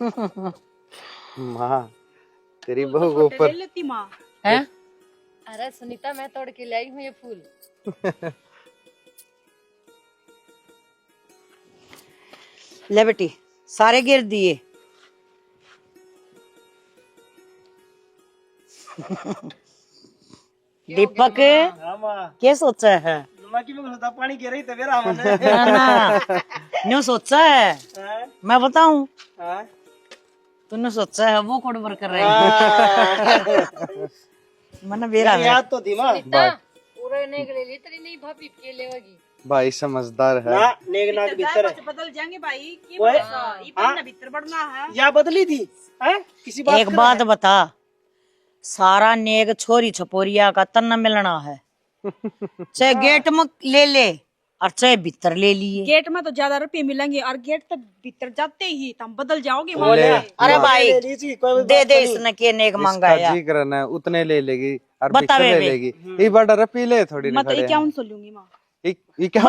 माँ तेरी बहू को ऊपर ले लेती माँ है। अरे सुनीता, मैं तोड़ के लाई हूँ ये फूल। ले बेटी, सारे गिर दिए। दीपक क्या सोचा है? पानी गिर रही तबेरा हमने ना ना, न्यू सोचा है। मैं बताऊं, तूने सोचा है वो कोड पर कर रही है। मन बेरा है। याद तो थी मां। सुनीता, पूरा नेग ले ली तेरी नई भाभी के लेवगी। भाई समझदार है। ना नेग नाग भीतर है। बदल जाएंगे भाई की ओए, इतना भीतर बढ़ना है। या बदली थी हैं? किसी बात एक बात बता, सारा नेग छोरी छपोरिया का तन्ना मिलना है। चाहे गेट में ले ले और चाहे भीतर ले लिए। गेट में तो ज्यादा रुपए मिलेंगे और गेट तक भीतर जाते ही तुम बदल जाओगे ले, ले। अरे भाई ले ली थी, कोई दे दे, इसने के नेग मांगा इसका है। जी करना है उतने ले लेगी और बता पिक्चर ले बे। लेगी। ये बड़ा रपी ले थोड़ी मैं तो खड़े 51 लूंगी माँ। ये क्या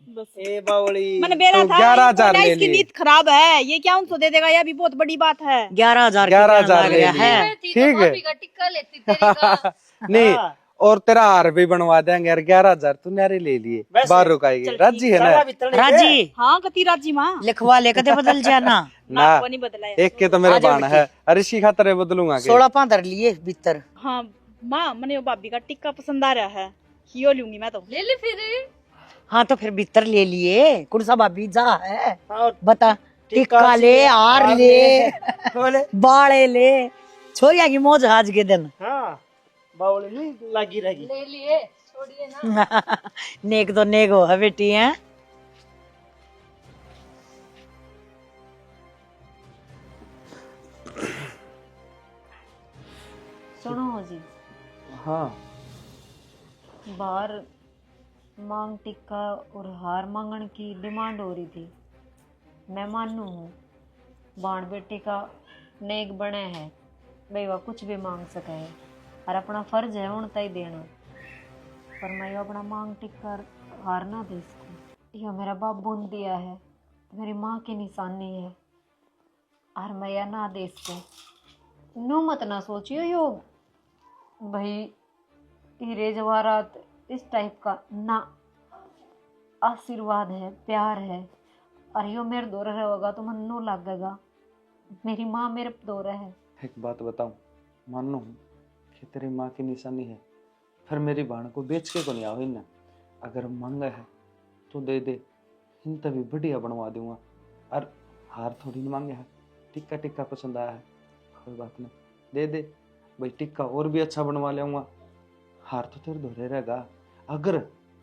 बस ए बावली मैंने बेरा तो था 11,000 ले इसकी लिए। नीयत खराब है, ये क्या 100 दे देगा, ये भी बहुत बड़ी बात है। 11,000 11,000 ले है। लिए। ठीक ठीक है। भाभी का टिक्का लेती तेरी का। नहीं, और तेरा हार भी बनवा देंगे यार। 11,000 तू नारे ले लिए, बाहर रुकाएगी। राजी है ना? राजी हाँ कती राजी माँ। लिखवा ले कदे बदल जाना। ना वो नहीं बदला है। एक के तो मेरा आजा बाण है। अरे इसी खातर बदलूंगा के। 16 पांदर लिए भीतर। हाँ माँ, मैंने वो भाभी का टिक्का पसंद आ रहा है, यो लूंगी मैं तो। ले ले फिर। हाँ तो फिर भीतर ले लिए। कुर्सा भाभी जा है, हाँ, बता। टिक्का ले, हार ले, बोले बाड़े ले, छोरिया की मौज आज के दिन। हाँ बावली नहीं लगी रहेगी। ले लिए, छोड़िए ना। नेक तो नेक हो है बेटी है। सुनो जी, हाँ बाहर मांग टिक्का और हार मांगन की डिमांड हो रही थी। मैं मानू हूँ बाण बेटी का नेक बने है, भाई वह कुछ भी मांग सके है और अपना फर्ज है उन तय देना। पर मैं अपना मांग टिक्का हार ना दे इसको। यह मेरा बाप बुन दिया है, मेरी माँ की निशानी है और मैं यह ना दे इसको। नो मत ना सोचियो यो भाई हीरे जवाहरात इस टाइप का ना। आशीर्वाद है, प्यार है और यो मेरे दौर रहेगा तो मन नो लगेगा। मेरी माँ मेरे दौर है। एक बात बताऊं, मानो कि तेरी माँ की निशानी है, फिर मेरी बाण को बेच के को नहीं आओ ना। अगर मांगा है तो दे दे, इन तभी बढ़िया बनवा दूंगा। और हार थोड़ी नहीं मांगे है, टिक्का टिक्का पसंद आया है, कोई बात नहीं, दे दे भाई। टिक्का और भी अच्छा बनवा लूंगा, हार तो तेरे धोरे रहेगा। अगर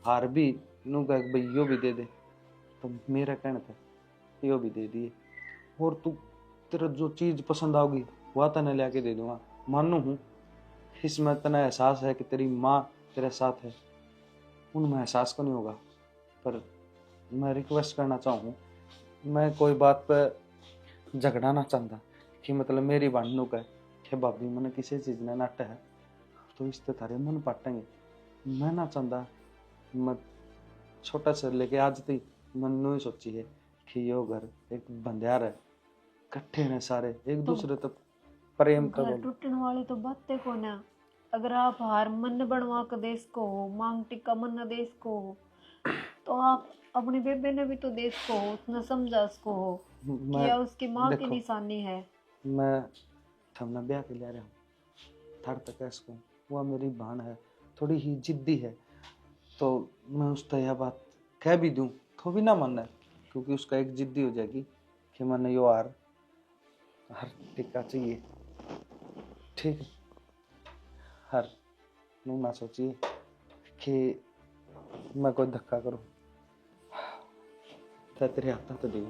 हार भी नू कह भाई यो भी दे दे, तो मेरा कहना था यो भी दे दिए। और तू तेरा जो चीज पसंद आओगी वह तने लेके दे दूंगा। मानू हूँ इसमें तना एहसास है कि तेरी माँ तेरे साथ है, उनमें एहसास को नहीं होगा। पर मैं रिक्वेस्ट करना चाहूँ, मैं कोई बात पे झगड़ा ना चाहता कि मतलब मेरी बानू का कि भाभी मैंने किसी चीज़ ने नाटा है तो इससे थारे मन पाटेंगे। मैं ना चाहता, मैं छोटा से लेके आज तक मन ही सोची है कि यो घर एक बंध्यार है, इकट्ठे ने सारे एक दूसरे तो प्रेम घर करो। टूटने वाली तो बातें को ना। अगर आप हार मन बनवा के देश को हो, मांग टिक्का मन देश को हो, तो आप अपनी बेबे ने भी तो देश को हो, उसने समझा उसको हो कि यह उसकी माँ की देखो, निशानी है। मैं थमना ब्याह के ले रहा हूँ, थर तक इसको वह मेरी बहन है, थोड़ी ही जिद्दी है, तो मैं उसका यह बात कह भी दूँ तो भी ना मानना है, क्योंकि उसका एक जिद्दी हो जाएगी कि मैंने यो हार हर टिक्का चाहिए। ठीक है, हर नू ना सोचिए कि मैं कोई धक्का करूँ, तेरे हाथ तो दे।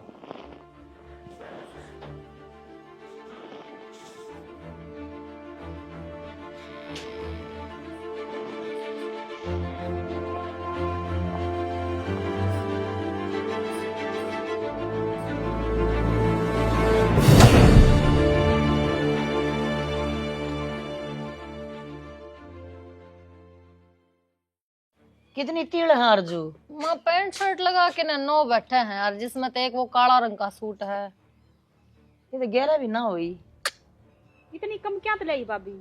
कितनी टीड़ है अर्जू। माँ पैंट शर्ट लगा के ना 9 बैठे हैं यार, जिसमें तो एक वो काला रंग का सूट है। ये तो 11 भी ना हुई। इतनी कम क्या तो लाई भाभी?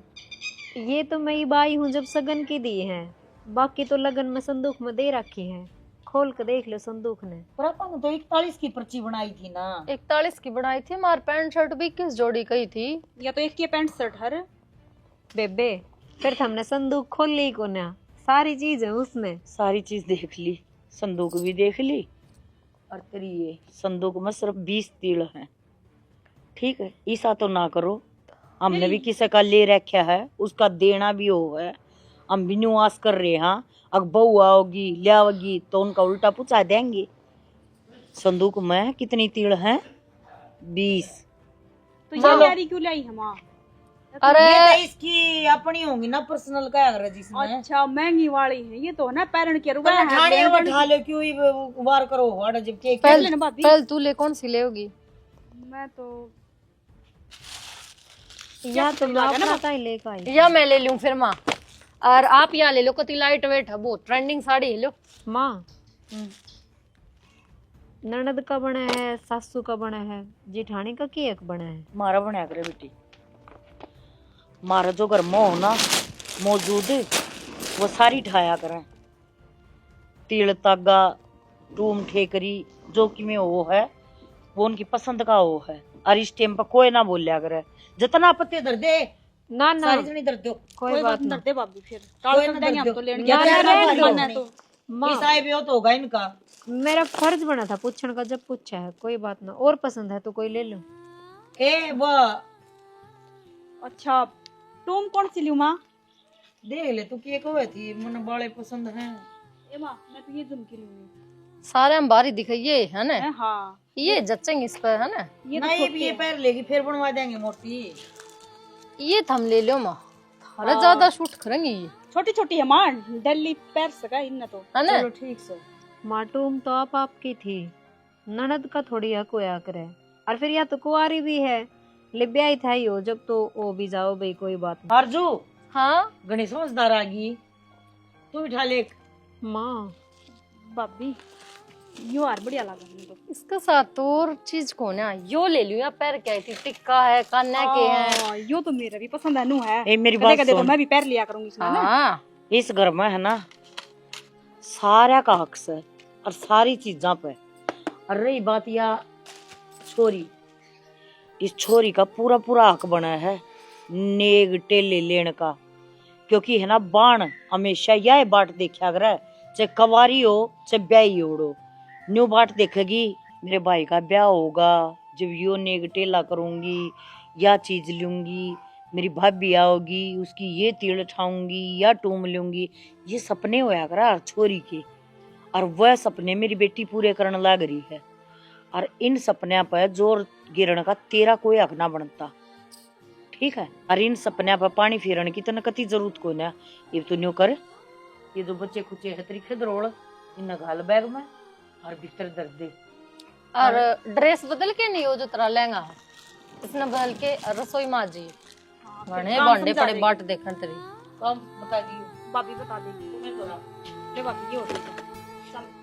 ये तो मैं बाई हूँ जब सगन की दी है, बाकी तो लगन में संदूक में दे रखी है। खोल के देख लो संदूक ने। पर अपन तो 41 की पर्ची बनाई थी ना। 41 की बनाई थी, मार पैंट शर्ट भी 21 जोड़ी कही थी। या तो एक की पैंट शर्ट हर। बेबे फिर हमने संदूक खोल ली को ना, सारी चीज है उसमें। सारी चीज देख ली, संदूक भी देख ली, और तेरी ये संदूक में सिर्फ 20 तिल हैं। ठीक है, ऐसा तो ना करो, हमने भी किसी का ले रखा है, उसका देना भी हो है। हम भी निवास कर रहे हैं, अब बहू आओगी ले आओगी तो उनका उल्टा पूछा देंगे। संदूक में कितनी तिल हैं? 20। तो ये तैयारी क्यों लाई हम? अरे ये तो इसकी अपनी होंगी ना, पर्सनल का है जिसमें। अच्छा महंगी वाली है ये तो, ना पैरण के रुपए ठाणे उठा लो, क्यों ही वार करो वाड़ा जब केक पहले ना भाभी। पहले तू ले, कौन सी लेगी? मैं तो या तो मैं अपना ताई लेकर आई। या मैं ले लूं फिर माँ, और आप यहाँ ले लो, कति लाइट वेट है, बहुत ट्रेंडिंग साड़ी है, लो। माँ ननद का बना है, सासू का बना है, जेठानी का केक बना है। मारा बनाया करे बेटी, मारा जो घर में हो ना मौजूद वो सारी ठाया करें। तिल तागा टूम ठेकरी जो कि में वो है वो उनकी पसंद का वो है, और इस टाइम पर कोई ना बोलिया करे। जितना पत्ते दर दे ना ना सारी जनी दर दो, कोई बात ना। दे भाभी फिर कोई टाल ना देंगे दर हम तो लेने दो। के। या रहने तो दो। रहने दो। माँ इस आए भी हो तो होगा इनका। मेरा फर्ज बना था पूछने का, जब पूछा है कोई बात ना। और पसंद है तो कोई ले लो। ए वाह, अच्छा तुम कौन सी लूं माँ? देख ले तू केक हुए थी, मन बड़े पसंद हैं। ए माँ मैं तो ये झुमकी लूंगी। सारे हम बारी दिखाइए है ना, हाँ ये जचेंगे इस पर है ना। ये तो नहीं छोटी भी ये है। पैर लेगी फिर बनवा देंगे मोटी। ये थम ले लो माँ, अरे ज्यादा शूट करेंगे ये, छोटी छोटी है माँ, दिल्ली पैर सका इन तो। है ना। चलो ठीक से। माटूम तो आप आपकी थी, ननद का थोड़ी हक होया करे। और फिर या तो कुंवारी भी है, लिब्या ही था ही हो जब, तो वो भी जाओ भाई, कोई बात नहीं। अर्जू हाँ गणेश समझदार आ गई, तू बिठा ले। माँ भाभी यो हार बढ़िया लगा मुझे तो। इसके साथ तो और चीज कौन है, यो ले लूं या पैर क्या थी, टिक्का है, कान्ना के हैं। यो तो मेरा भी पसंद है, नू है। ए मेरी कदे बात कदे तो सुन, मैं भी पैर लिया करूंगी इसमें ना। हाँ इस घर में है ना सारा का हक है और सारी चीजा पे। और रही बात या छोरी, इस छोरी का पूरा पूरा हक बना है नेग टेले लेने का, क्योंकि है ना बाण हमेशा यह बाट देखा करे, चाहे कवारी हो चाहे ब्याही हो, न्यू बाट देखेगी मेरे भाई का ब्याह होगा, जब यो नेग टेला करूंगी या चीज लूंगी, मेरी भाभी आओगी उसकी ये तिल उठाऊंगी या टूम लूंगी। ये सपने होया करा छोरी के, और वह सपने मेरी बेटी पूरे करने लग रही है। और इन सपने पर जोर गिरने का तेरा कोई हक ना बनता, ठीक है। और इन सपने पर पानी फेरने की तो कति जरूरत को ना। ये तो न्यू कर, ये जो बच्चे खुचे है तरीके दरोड़ इन घाल बैग में और भीतर दर्द दे। और ड्रेस बदल के नहीं हो जो तेरा लहंगा है, इसने बदल के रसोई माँ जी बने काम भांडे समझा पड़े देगी। बाट देखन तेरी। कम बता दियो भाभी बता देगी। तुम्हें तो ना। ले भाभी ये हो रही है। चल।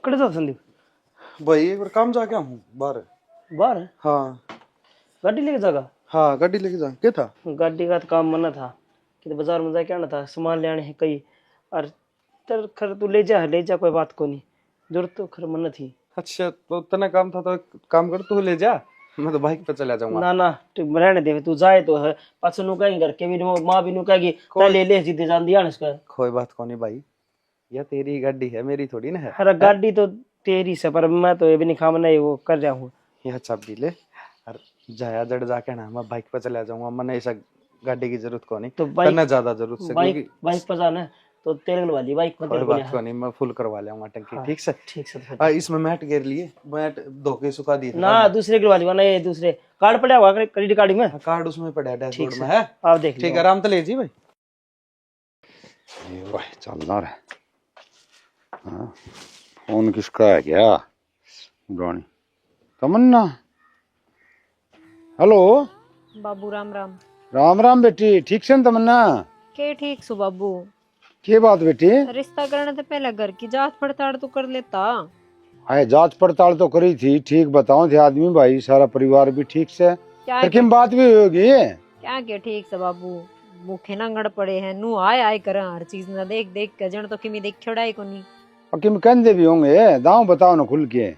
कड़े था संदीप? भाई एक बार काम जाके हूँ बाहर। बाहर है? हाँ गाड़ी लेके जागा? हाँ गाड़ी लेके जा। क्या था? गाड़ी का तो काम मना था कि तो बाजार में जाके आना था, सामान ले आने है कई। और तर खर तू ले जा कोई बात को नहीं, जरूरत तो खर मना थी। अच्छा तो इतना काम था तो एक काम कर, तू ले जा, मैं तो बाइक पे चला जाऊंगा। ना ना तू रहने दे, तू जाए तो है पाछो नु कहीं घर के भी माँ भी नु कहेगी ले ले सीधे जान दिया इसका। कोई बात को नहीं भाई, यह तेरी गाड़ी है, मेरी थोड़ी ना है। अरे गाड़ी तो तेरी से, पर मैं तो ये भी नहीं खाम नहीं वो कर रहा हूँ। यह चाबी ले और जाया जड़ जाके ना, मैं बाइक पे चला जाऊंगा। मैंने ऐसा गाड़ी की जरूरत को नहीं, तो करना ज्यादा जरूरत से, क्योंकि बाइक पर जाना तो तेल डलवा ली बाइक में। कोई बात को नहीं, मैं फुल करवा लूंगा टंकी। हाँ, ठीक से? ठीक से तो इसमें मैट गिर लिए, मैट धो के सुखा दिए। ना दूसरे की डलवा ली, वरना ये दूसरे कार्ड पड़ा हुआ क्रेडिट कार्ड में। कार्ड उसमें पड़ा है, डैशबोर्ड ठीक में से, है। आप देख ठीक है, आराम से ले जी भाई। ये वह चलना रहा। हाँ, फोन किसका है क्या? उड़ानी तमन्ना। हेलो बाबू राम राम। राम राम बेटी, ठीक से न तमन्ना? के ठीक सु बाबू। के बात बेटी? रिश्ता करने से पहले घर की जांच पड़ताल तो कर लेता। आए जांच पड़ताल तो करी थी, ठीक बताओ थे आदमी भाई, सारा परिवार भी ठीक से, क्या पर किम बात भी होगी? क्या के ठीक से बाबू, भूखे ना गड़ पड़े हैं, नू आए आए कर हर चीज ना देख देख के जन तो किमी देख छोड़ाई को नहीं। और किम कहते भी होंगे, दाव बताओ ना खुल के।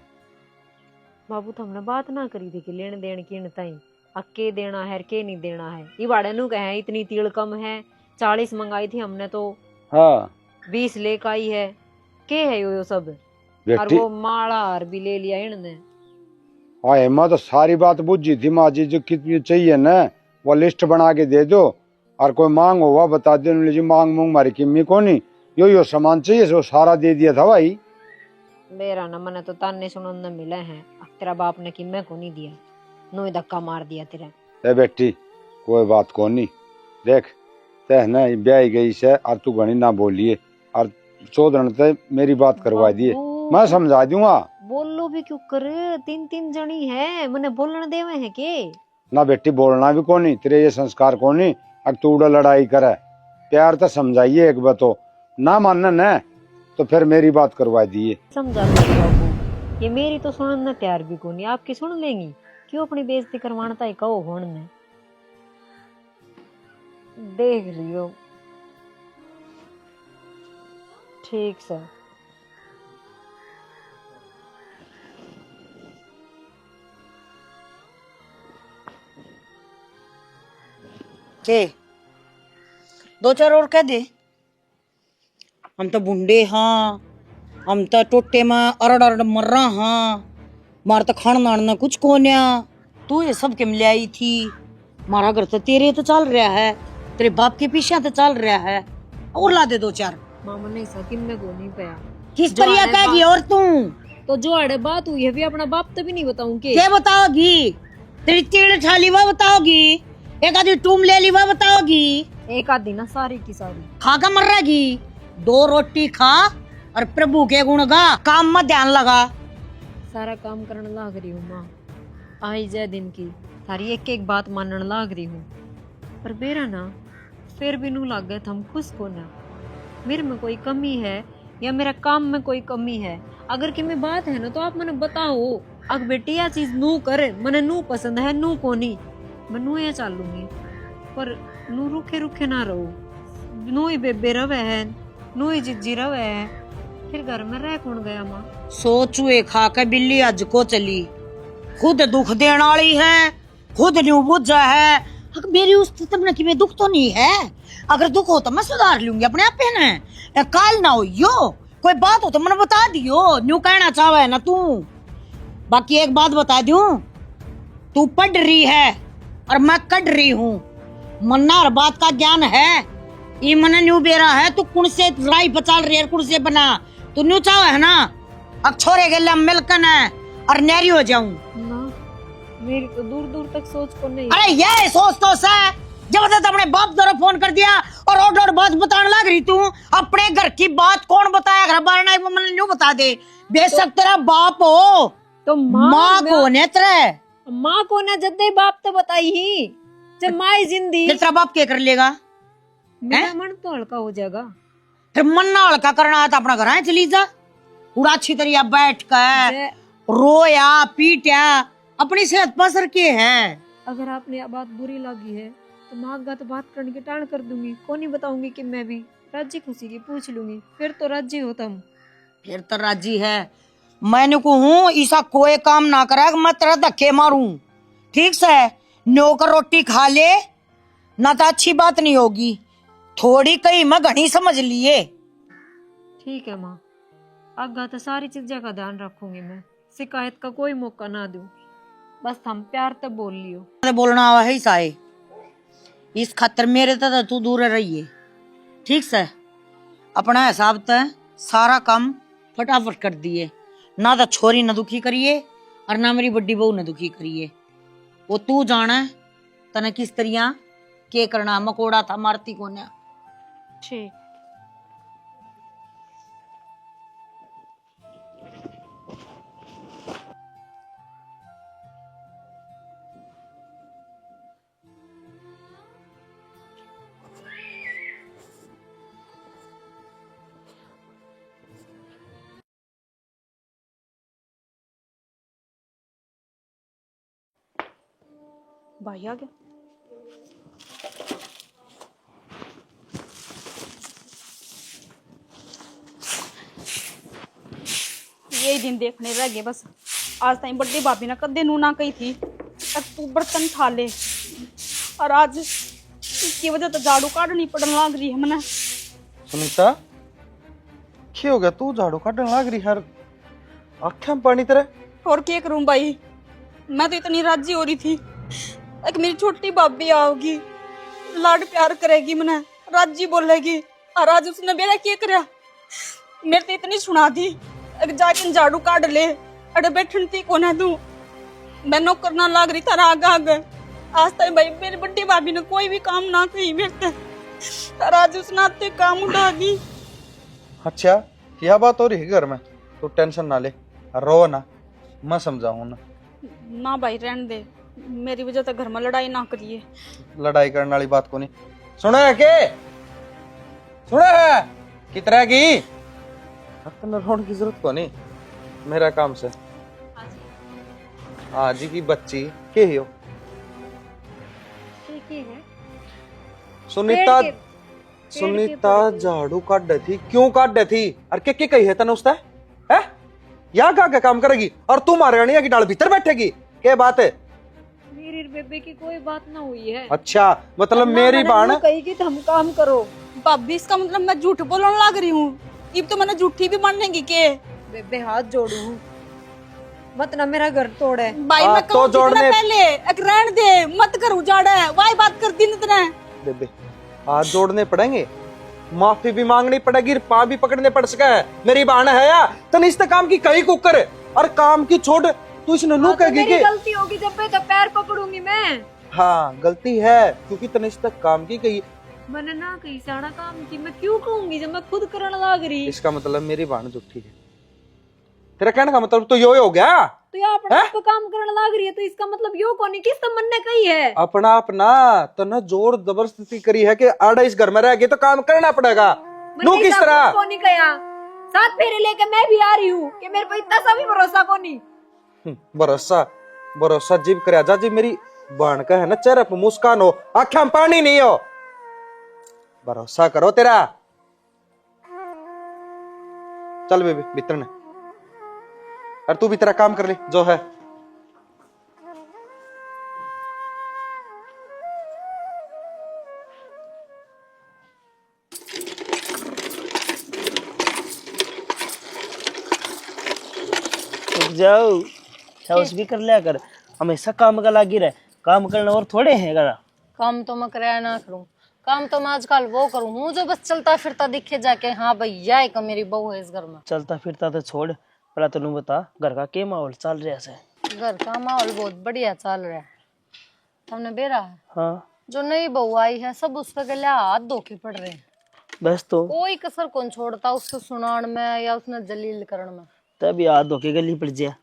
बाबू तो हमने बात ना करी थी कि लेन देन की ताई अक्के देना है के नहीं देना है। ये बाड़े नु कहे इतनी तीड़ कम है, 40 मंगाई थी हमने तो हाँ 20 लेकर आई है। के है यो सब? और बेटी वो माला हार भी ले लिया इन्होंने। आए माँ तो सारी बात बुझी थी माँ जी, जो कितनी चाहिए ना वो लिस्ट बना के दे दो, और कोई मांग हुआ बता दो जी, मांग मूंग मारी किम्मी को नहीं, यो सामान चाहिए सो सारा दे दिया था भाई। मेरा न मने तो ताने सुनने मिले हैं, तेरा बाप ने कि मैं को नहीं दिया, नो धक्का मार दिया तेरा। ए बेटी कोई बात को नहीं, देख तह ना ब्याह गई से और तू घनी ना बोलिए, और चौधरी ते मेरी बात करवा दिए, मैं समझा दूंगा। बोलो भी क्यों करे, 3-3 जनी है, मने बोलने देवे है के? ना बेटी बोलना भी को नहीं, तेरे ये संस्कार को नहीं, अब तू उड़ा लड़ाई करे, प्यार तो समझाइए एक बात हो, ना मानना न तो फिर मेरी बात करवा दिए। समझा दो बाबू, ये मेरी तो सुनने तैयार भी को नहीं, आपकी सुन लेंगी, क्यों अपनी बेइज्जती करवाना था कहो होन में। देख लियो ठीक से। के 2-4 और कह दे। हम तो बुंडे हाँ, हम तो टोटे में अरड़ अरड़ मर रहा हाँ, मार तो खान नाड़ना कुछ कोन्या। तू ये सब के मिल आई थी, मारा घर तो तेरे तो चल रहा है, तेरे बाप के पीछे तो चल रहा है, और ला दे 2-4। मामा ने सकिन में को नहीं पाया किस तरह कहेगी? और तू तो जो अड़े बात हुई है भी अपना बाप तो भी नहीं बताऊं के? क्या बताओगी? तेरी तीड़ ठाली वह बताओगी, एक आधी टूम ले ली वह बताओगी, एक आधी ना सारी की सारी खा कर मर रहेगी। 2 रोटी खा और प्रभु के गुण गा, काम में ध्यान लगा। सारा काम करने लाग रही हूँ माँ, आई जय दिन की थारी एक एक बात मानने लाग रही हूँ, पर बेरा ना फिर भी नू लाग गए हम खुश को ना। मेरे में कोई कमी है या मेरा काम में कोई कमी है, अगर कि में बात है ना तो आप मने बताओ। अग बेटी यह चीज नू करे, मने नू पसंद है नू को नहीं, मैं नू ये चालूंगी, पर नू रुखे रुखे ना रहो, नू ही बेबे रवे है, नू ही जिज्जी रवे है, फिर घर में रह कौन गया माँ? सोचुए खा के बिल्ली अज को चली, खुद दुख देने वाली है, खुद न्यू बुझा है। अगर मेरी उस तुमने कि में दुख तो नहीं है, अगर दुख हो तो मैं सुधार लूंगी अपने आप ने, काल ना हो यो, कोई बात हो तो मैंने बता दियो, न्यू कहना चाहे है ना तू। बाकी एक बात बता दूं, तू पढ़ रही है और मैं कट रही हूँ, मन्ना हर बात का ज्ञान है, ये मन न्यू बेरा है, तू कुण से लड़ाई बचाल रही है, कुण से बना तू न्यू चाहे है ना, अब छोरे गले मिलकन है और नैरी हो जाऊं ना। मेरी तो दूर दूर तक सोच को नहीं। अरे ये सोच तो सा जबरदस्त अपने बाप द्वारा फोन कर दिया और और बात बताने लग रही तू, अपने घर की बात कौन बताया? घर बारना वो मैंने न्यू बता दे, बेशक तेरा बाप हो तो माँ को ने तेरे माँ को ना जद्दे बाप तो बताई ही, जब माँ जिंदी फिर तेरा बाप क्या कर लेगा? मेरा मन तो हल्का हो जाएगा। फिर मन ना हल्का करना है तो अपना घर है चली जा, पूरा अच्छी तरह बैठ कर रोया पीटा, अपनी सेहत पसर के है। अगर आपने यह बात बुरी लगी है तो माँ तो बात करने की टाल कर दूंगी, को नहीं बताऊंगी कि मैं भी राजी खुशी की पूछ लूंगी, फिर तो राजी हो तुम। फिर तो राजी है, मैंने को हूँ ऐसा कोई काम ना करा मैं तेरा धक्के मारूं, ठीक से नौकर रोटी खा ले ना तो अच्छी बात नहीं होगी, थोड़ी कहीं मैं घनी समझ लिए। ठीक है माँ, आगा तो सारी चीजें का ध्यान रखूंगी मैं, शिकायत का कोई मौका ना दूं, बस हम प्यार तो बोल लियो। बोलना आवा है साए, इस खातर मेरे तो तू दूर रहिए, ठीक से अपना हिसाब तय सारा काम फटाफट कर दिए, ना तो छोरी न दुखी करिए और ना मेरी बड़ी बहू न दुखी करिए, वो तू जाना तने किस तरह के करना, मकोड़ा था मारती को ना। ठीक भाई आ गया। यही दिन देखने रह गए बस। आज ताई बड़ी भाभी ने कदे नू ना कही थी अब तू बर्तन ठा ले, और आज इसकी वजह तो झाड़ू काटनी पड़न लग रही है मने। सुनीता क्या हो गया, तू झाड़ू काटने लग रही हर आँखें में पानी तेरे। और क्या करूं भाई, मैं तो इतनी राजी हो रही थी एक मेरी छोटी भाभी आओगी, लाड प्यार करेगी, मने राजी बोलेगी, और आज उसने मेरा क्या करया, मेरे तो इतनी सुना दी एक जाके झाड़ू काट ले, अरे बैठन थी कोना तू, मैं नौकर ना लाग रही था आगे आगे। आज तक भाई मेरी बड़ी भाभी ने कोई भी काम ना कही मेरे से, और आज उसने आते काम उठा दी। अच्छा यह बात हो रही है घर में, तू टेंशन ना ले, रो ना, मैं समझाऊं ना। ना भाई रहने दे, मेरी वजह से घर में लड़ाई ना करिए। लड़ाई करने वाली बात को नहीं। सुना है के, सुना है कितना की अपने रोने की जरूरत को नहीं, मेरा काम से। आज की बच्ची के ही हो सुनीता, सुनीता झाड़ू काट रही थी, क्यों काट रही थी, और के कही है तने उसने है, या क्या काम करेगी, और तू महारानिया की डाल भीतर बैठेगी, क्या बात है। मेरी बेबे की कोई बात ना हुई है। अच्छा मतलब मेरी बाण कहेगी तो हम काम करो। भाभी इसका मतलब मैं झूठ बोलने लग रही हूँ, अब तो मैंने झूठी भी मानेगी के। बेबे हाथ जोड़ू मत ना मेरा घर तोड़े। भाई मैं तो कहूँ जोड़ने पहले एक रहन दे, मत कर उजाड़ा, वाई बात कर दिन इतना। बेबे हाथ जोड़ने पड़ेंगे, माफी भी मांगनी पड़ेगी, पाँव भी पकड़ने पड़ सके है, मेरी बाण है या तन इस काम की कहीं कुकर, और काम की छोड़ तू इसने नू कहेगी कि गलती होगी जब पे तो पैर पकड़ूंगी मैं। हाँ गलती है, क्योंकि तने इस काम की कही, मैंने ना कहीं सारा काम की, मैं क्यों कहूंगी जब मैं खुद करने लग रही। इसका मतलब मेरी बाण झूठी है। तेरा कहने का मतलब तो यो हो गया, तो ये अपना आप काम करने लग रही है, तो इसका मतलब यो कौन है, किस मन ने कही है। अपना अपना तने जोर जबरदस्ती करी है कि आड़ा इस घर में रह गए तो काम करना पड़ेगा। नू किस तरह कौन नहीं कहा, साथ फेरे लेके मैं भी आ रही हूँ कि मेरे पे इतना सा भी भरोसा कौन नहीं। भरोसा भरोसा जीव कर जा जी, मेरी बाण का है ना चेहरे पर मुस्कान हो, आँखें में पानी नहीं हो, भरोसा करो तेरा। चल बेबी भीतर ने, और तू भी तेरा काम कर ले जो है। जाओ हाउस भी कर लिया कर, हमेशा काम का लागी रहे, काम करना और थोड़े है करा। काम तो मैं कराया ना करूं, काम तो मैं आजकल वो करूं हूँ जो बस चलता फिरता दिखे जाके, हाँ भैया एक मेरी बहू है इस घर में। चलता फिरता तो छोड़, पहला तेनू बता घर का क्या माहौल चल रहा है। घर का माहौल बहुत बढ़िया चल रहा है, हमने बेरा है। हाँ जो नई बहू आई है सब उसके गले हाथ धोके पड़ रहे हैं, बस तो कोई कसर कौन छोड़ता उसको सुनान में या उसने जलील करण में। तभी हाथ धोके गली पड़ जा,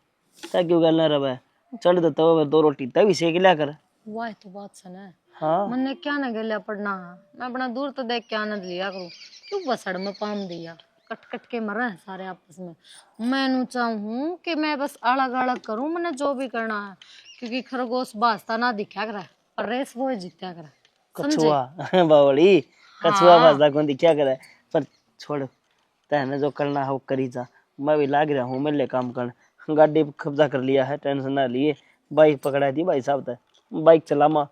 क्या क्यों गल ना रहा, चढ़ देता हुआ 2 रोटी तभी सेक लिया कर। वाह तो बात सुन है, हाँ मैंने क्या ना गलिया पड़ना है, मैं अपना दूर तो देख के आनंद लिया करूँ, क्यों बसड़ में पाम दिया, कट कट के मरा है सारे आपस में। मैं चाहूँ कि मैं बस अलग अलग करूँ, मैंने जो भी करना है, क्योंकि खरगोश बाजता ना दिखा करे और रेस वो जीत्या करे। कछुआ बावली कछुआ बाजदा कौन दिखा करे, पर छोड़ तहने जो करना है वो करी जा, मैं भी लाग रहा हूँ मेरे काम कर, गाड़ी कब्जा कर लिया है, टेंशन ना लिए, बाइक पकड़ा दी भाई साहब तक, बाइक चलामा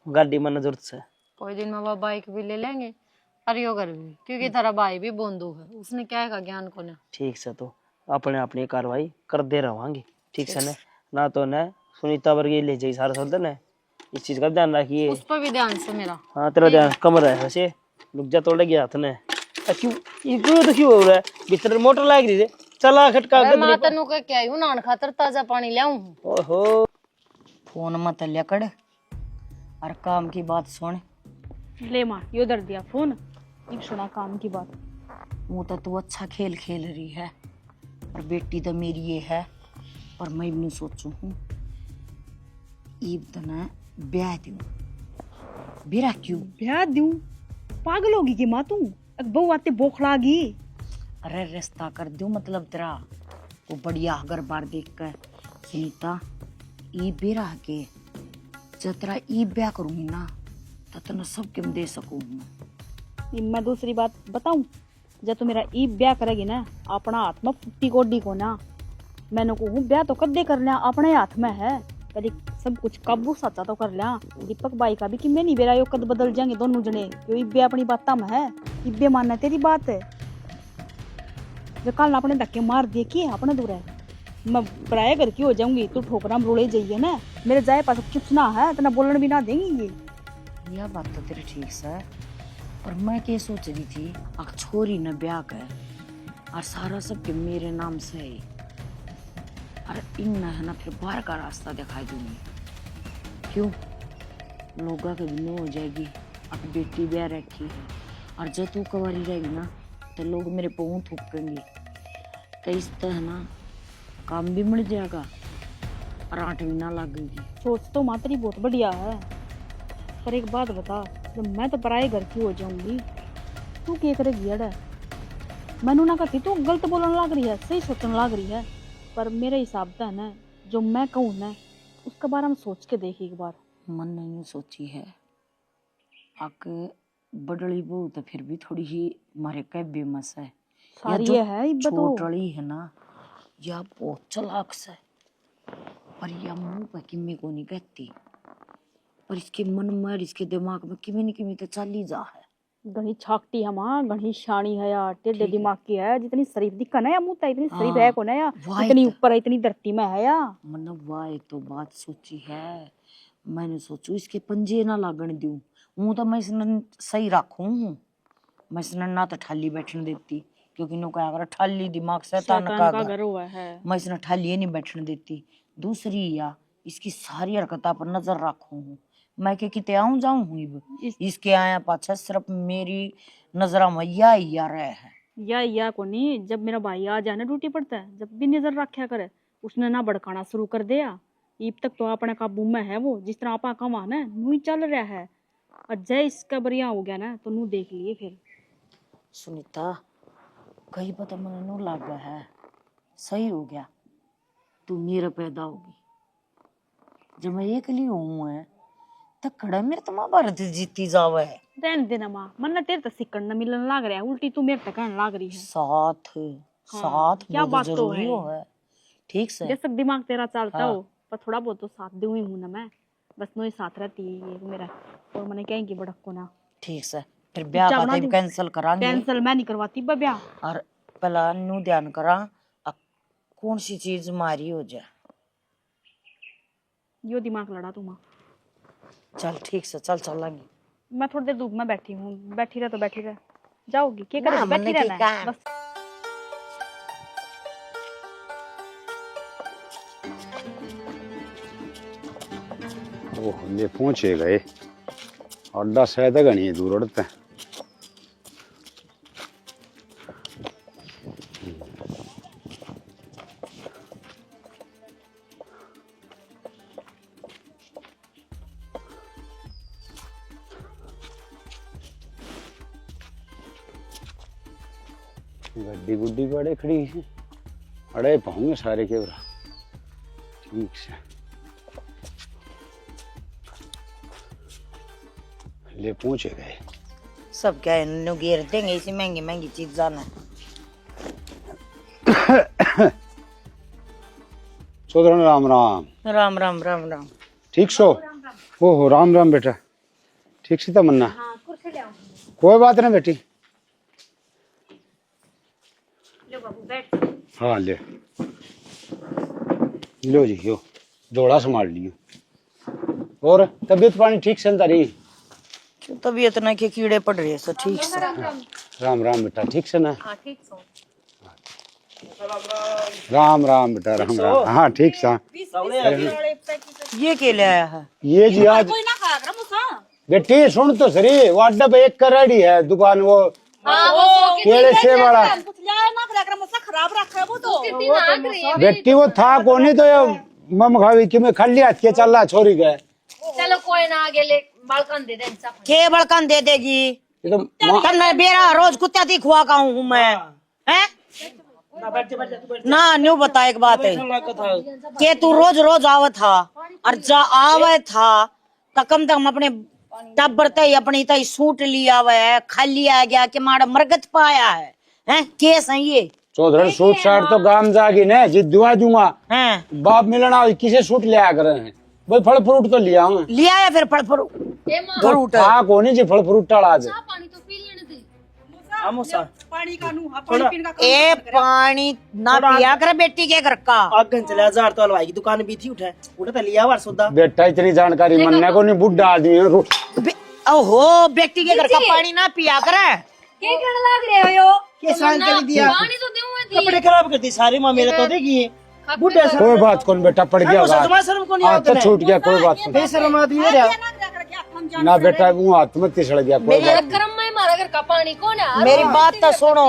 गाड़ी में जरूरत से। कोई दिन में वो बाइक भी ले लेंगे और यो कर भी, क्योंकि तेरा भाई भी बोंदू है, उसने क्या है का ज्ञान को ना। ठीक से तो अपने अपनी कार्रवाई कर दे रहांगे, ठीक से ना तो न सुनीता वर्गी ले जाई सारा सोलते न, इस चीज का ध्यान रखिए। उस पर भी ध्यान से मेरा। हाँ तेरा ध्यान कम रहा है वैसे, रुक जा तोड़ गया हाथ ने, क्यों ये तो क्यों हो रहा है, बिस्तर मोटर लाग रही है, चला खटका मैं तनु के क्या हूं, नान खातर ताजा पानी ले आऊं। ओहो फोन मत लिया कर, और काम की बात सुन। ले माँ यो दर दिया फोन, एक सुना काम की बात। वो तो तू अच्छा खेल खेल रही है, और बेटी तो मेरी ये है, और मैं भी सोचू हूँ ईब तो ना ब्याह दूं। बेरा क्यों ब्याह दूं, पागल होगी कि माँ तू, एक बहू आते बोखलागी। अरे रिश्ता कर दूं मतलब तेरा, वो बढ़िया घर बार देख कर सुनीता ई बेरा के जतरा ई ब्याह करूंगी ना ततना सब किम दे सकूं मैं दूसरी बात बताऊं, जब तू मेरा ई ब्याह करेगी ना अपना हाथ में फुट्टी कोडी को ना, मैंने कहूँ ब्याह तो कदे कर लिया, अपने हाथ में है। पहले सब कुछ काबू साचा तो कर लिया। दीपक भाई का भी कि मैं नहीं बेरा यो कद बदल जाएंगे दोनों जने, यो इब्बे अपनी बात में है, इब्बे मानना तेरी बात है। जो कल अपने धक्के मार दिए कि अपने दूर है, मैं पराया घर की हो जाऊंगी, तू ठोकरा में रोड़े जाइए ना, मेरे जाए पास चुप ना है, इतना बोलने भी ना देंगी ये। यह बात तो तेरी ठीक है, पर मैं क्या सोच रही थी, अगर छोरी न ब्याह कर और सारा सब के मेरे नाम से है, और इन है ना फिर बाहर का रास्ता दिखाई दूंगी। क्यों लोगा के बिनो हो जाएगी, अब बेटी ब्याह रखी है, और जब तू कवारी रहेगी ना तो लोग मेरे पाँव थूकेंगे, तो इस तरह ना काम भी मिल जाएगा और आंट भी ना लगेगी। सोच तो मातरी बहुत बढ़िया है, पर एक बात बता, जब मैं तो पराए घर की हो जाऊंगी, तू क्या करेगी? अड़े मैनू ना कहती तू गलत बोलने लग रही है, सही सोचने लग रही है, पर मेरे हिसाब से ना जो मैं कहूँ ना उसके बारे में सोच के देख एक बार। मन नहीं सोची है, आक बड़ली बहू तो फिर भी थोड़ी ही हमारे कह बेमस है। सारी जो ये है इब्बत तो छोटड़ी है ना, यह बहुत चालाक से, पर यह मुंह पर किम्मी को नहीं कहती, पर इसके मन में और इसके दिमाग में किमी न किमी तो चल ही जा है। घनी छाकटी है माँ, घनी शानी है यार, टेढ़े ठीक है। दिमाग की है, जितनी शरीफ दिखा ना या मुँह इतनी शरीफ हाँ, है को ना या, वाह इतनी तो- ऊपर है, इतनी धरती में है या। मन वाह तो बात सोची है, मैंने सोचू इसके पंजे ना लागण दूं, हूं तो मैं इसने सही रखूं, मैं इसने ना तो ठाली बैठने देती, क्योंकि नो क्या कर ठाली दिमाग शैतान का घर, घर हुआ है। मैं इसने ठाली नहीं बैठने देती। दूसरी या इसकी सारी हरकतों पर नजर रखूं हूं, मैं के किते आऊं जाऊं हूं, इसके आया पाछा सिर्फ मेरी नजरा में या रहे है। या को नहीं, जब मेरा भाई आ जाए ना ड्यूटी पड़ता है, जब भी नजर रखा करे, उसने ना भड़काना शुरू कर दिया। इब तक तो अपने काबू में है वो, जिस तरह आपा कमा ना नू ही चल रहा है, और जय इसका बढ़िया हो गया ना तो नू देख लिए फिर। सुनीता कहीं पता मन नो लगा है, सही हो गया, तू मेरा पैदा होगी, जब मैं अकेली हूँ है तो खड़ा मेरे तो महाभारत जीती जावे है। रहने देना माँ, मन ना तेरे तक सिक्कन न मिलन लाग रहा है, उल्टी तू मेरे तक कहने लाग रही है। साथ साथ क्या बहुत बात तो जरूरी है। हो है, ठीक से। बेशक दिमाग तेरा चलता हाँ। हो, पर थोड़ा बहुत तो साथ दूँ ही हूँ ना मैं, बस नो ही साथ रहती है ये मेरा, और मैंने कहेंगी बड़क को ना ठीक से, फिर ब्याह का टाइम कैंसिल करांगे, कैंसल मैं नहीं करवाती ब्याह। और पहला नु ध्यान करा कौन सी चीज मारी हो जाए। यो दिमाग लड़ा तू माँ। चल ठीक से, चल चलेंगे। मैं थोड़ी देर धूप में बैठी हूँ, बैठी रह तो बैठी रह, जाओगी क्या ना, करेगी? मैंने बैठी रहना क्या है कहा? बस। ओह ले पहुंचे गए, अड्डा शायद घनी दूर उड़ते हैं। गड्डी गुड्डी बड़े खड़ी है, अड़े पाऊंगे सारे के बरा। ठीक से ले पहुंचे गए। सब क्या है घेर देंगे इसी महंगी महंगी चीज जाना। सोदरन राम राम। राम राम राम राम। ठीक सो? ओहो राम राम बेटा, ठीक से तमन्ना? कोई बात नहीं बेटी। हाँ ले लो जी, यो जोड़ा संभाल लियो। और तबीयत पानी ठीक चलता रही? क्यों तबीयत ना के कीड़े पड़ रहे हैं ठीक से। राम राम बेटा, ठीक से ना? राम राम बेटा, राम राम। हाँ ठीक सा। ये के ले आया है? ये जी आज कोई ना खा कर मुसा। बेटी सुन तो सही, वो अड्डा पे एक करेड़ी है दुकान, वो केले से बड़ा खराब रखा है वो तो। बेटी वो था कोनी तो ये मम खावी कि मैं खाली हाथ के चल रहा छोरी गए। चलो कोई ना, आगे ले बड़कन दे दे सब। के बड़कन दे देगी? ये तो कल मैं बेरा रोज कुत्ता दी खुआ का हूँ मैं, हैं? ना न्यू बता, एक बात है कि तू रोज रोज आवा था और जा आवे था तो कम से कम अपने टब्बर तय अपनी तय सूट लिया हुआ है, खाली आ गया कि मारा मरगत पाया है, हैं केस है ये। चौधरी सूट साट तो गाम जागी ने जी दुआ दूंगा। हैं बाप मिलना किसे सूट ले आ करे हैं भाई, फल फ्रूट तो लिया हूँ। लिया है फिर फल फ्रूट। हाँ कोनी जी फल फ्रूट टाला आज। पानी तो पी लेने दे। पानी का नू पानी पीने का ए पानी ना पिया कर बेटी के घर का। आगन चले 1000 तो हलवाई की दुकान भी थी, उठे उठे तो लिया वार सौदा। बेटा इतनी जानकारी मनने को नहीं, बुढ़ा आदमी है। ओहो बेटी के घर का पानी ना पिया कर। के कहने लग रहे हो यो? के सांग कर दिया, पानी तो दूं कपड़े खराब कर दी सारी मां मेरे तो देखिए बुढ़े से। कोई बात कौन बेटा, पड़ गया शर्मा शर्म को नहीं हाथ आता तो छूट गया, कोई बात नहीं। बेशर्म आदमी है यार। ना बेटा वो हाथ में तिसड़ गया, कोई बात नहीं। गरम में मारा घर का पानी कौन है? मेरी बात तो सुनो।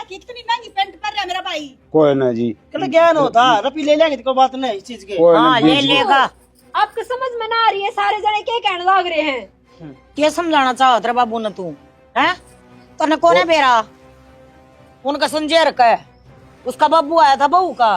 कितनी महंगी पेंट पर रहा मेरा भाई। कोई ना जी, कल ज्ञान होता रपी ले लेंगे तो कोई बात नहीं इस चीज के। कोई ना हाँ ले बीच में। लेगा। आपको समझ में ना आ रही है, सारे जने के कहने लग रहे हैं। क्या समझाना चाहो तेरे बाबू ने तू हैं? तने कौन है बेरा? उनका संजय रखा है, उसका बाबू आया था बहू का।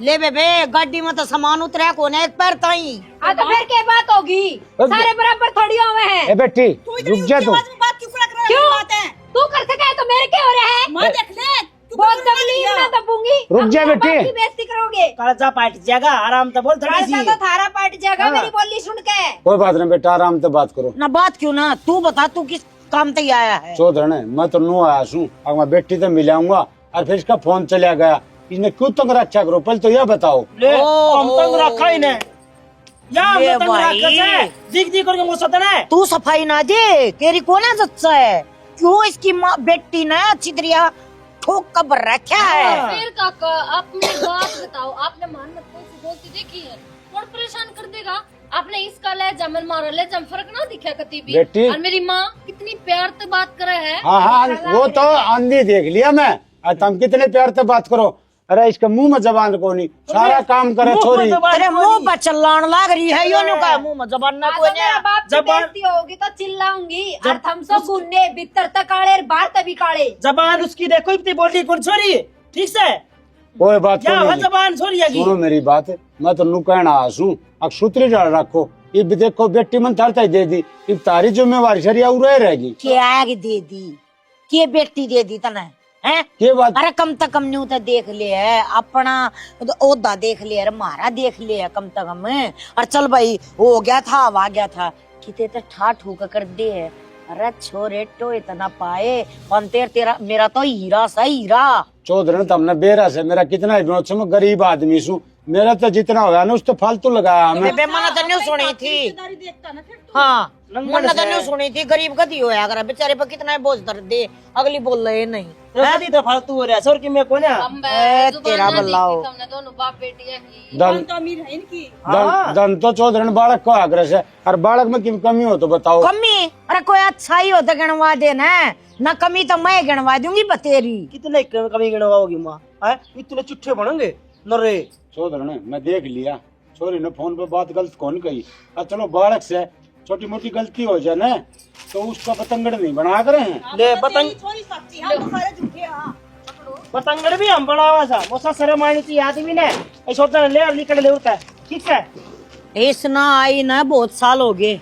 ले बेबे गाड़ी में तो सामान उतरा कौन है, एक पैर ताई। तो फिर क्या बात होगी? सारे बराबर थोड़ी हुए हैं। ए बेटी रुक जा तू। बात क्यों कर रहा है? क्यों? बात है तू कर सका है तो मेरे क्या हो रहा है? मां देख ले तू बहुत दबली मैं दबूंगी। रुक जा बेटी। बात की बेइज्जती करोगे? कालजा पाट जाएगा, आराम से बोल थोड़ी ऐसा सी। तो थारा पाट जाएगा मेरी बोली सुन के। कोई बात नहीं बेटा, आराम से बात करो। ना बात क्यों ना, तू बता तू किस काम तक आया है? चौधरी ने मैं तो नू आया हूँ, अब मैं बेटी तो मिलाऊंगा और फिर इसका फोन चला गया। इसने क्यों तंग रखा करो, पहले तो यह बताओ। ले हम तंग रखा ही ने या हम ले तंग भाई। रखा है दिख दिख करके मुझसे तो ने। तू सफाई ना दे, तेरी कौन है सच्चा है? क्यों इसकी माँ बेटी ने अच्छी तरह ठोक कर भर रखा है? फिर काका आप मेरी बात बताओ, आपने मान मत कौन सी बोलती देखी है? कौन परेशान कर देगा? आपने इसका ले जमन मारो ले जम फर्क ना दिखा कती भी। बेटी। और मेरी माँ कितनी प्यार से बात करे है। हाँ हाँ वो तो आंधी देख लिया मैं। अब तुम कितने प्यार से बात करो। अरे इसका मुंह में जबान को नहीं, सारा काम करे छोरी। तेरे मुंह पर चिल्लान लग रही है, यो नु का मुंह में जबान ना कोई मेरा बाप की जबान- बेइज्जती होगी तो चिल्लाऊंगी। और हम सब गुन्ने भीतर तक काले बाहर तभी काले। जबान उसकी देखो इतनी बोली कौन छोरी ठीक से कोई बात क्या नहीं है जी। जबान छोरी है सुनो मेरी बात, मैं तो नू कहना आसू अब सूत्री डाल रखो। ये भी देखो बेटी मन थारता ही दे दी, अब तारी जिम्मेवारी सरिया उड़े रहेगी। क्या दे दी? के बेटी दे दी तने हैं? ये बात अरे कम से कम न्यू तो देख ले है अपना ओदा देख ले है, मारा देख ले है कम से कम। और चल भाई हो गया था अब आ गया था किते तो ठाठ होकर कर दे है। अरे छोरे तो इतना पाए पंतेर तेरा मेरा तो हीरा सा हीरा। चौधरी तुमने बेरा से मेरा कितना विनोद से, मैं गरीब आदमी हूँ, मेरा तो जितना होगा ना उस तो फालतू लगाया हमें। बेबे मना तो नहीं सुनी थी। देखता ना फिर तू। हाँ मना तो नहीं सुनी थी, गरीब कदी होया अगर बेचारे पर कितना बोझ दर्द दे, अगली बोल रहे नहीं। रसदी तो फालतू हो रहा है सर की मैं कौन है ए, तेरा बल्लाओ हमने दोनों बाप बेटी है की। दन तो अमीर है इनकी। दन तो चौधरी ने बालक को आग्रह है, और बालक में किम कमी हो तो बताओ। कमी? अरे कोई अच्छा ही होता गिनवा दे ना कमी तो मैं गिनवा दूंगी बतेरी। कितने कमी गिनवाओगी माँ है इतने चिट्ठे बनोगे नरे। चौधरी ने मैं देख लिया, छोरी ने फोन पे बात गलत कौन कही। और चलो बालक से छोटी मोटी गलती हो जाए ना तो उसका पतंगड़ नहीं बना कर हैं। ले पतंग थोड़ी सच्ची हम तो सारे झूठे हैं। हाँ। पतंगड़ भी हम बना हुआ था मोसा शर्म आनी चाहिए आदमी ने ऐसा होता है ले और निकल ले उठता है ठीक है। इस ना आई ना बहुत साल हो गए,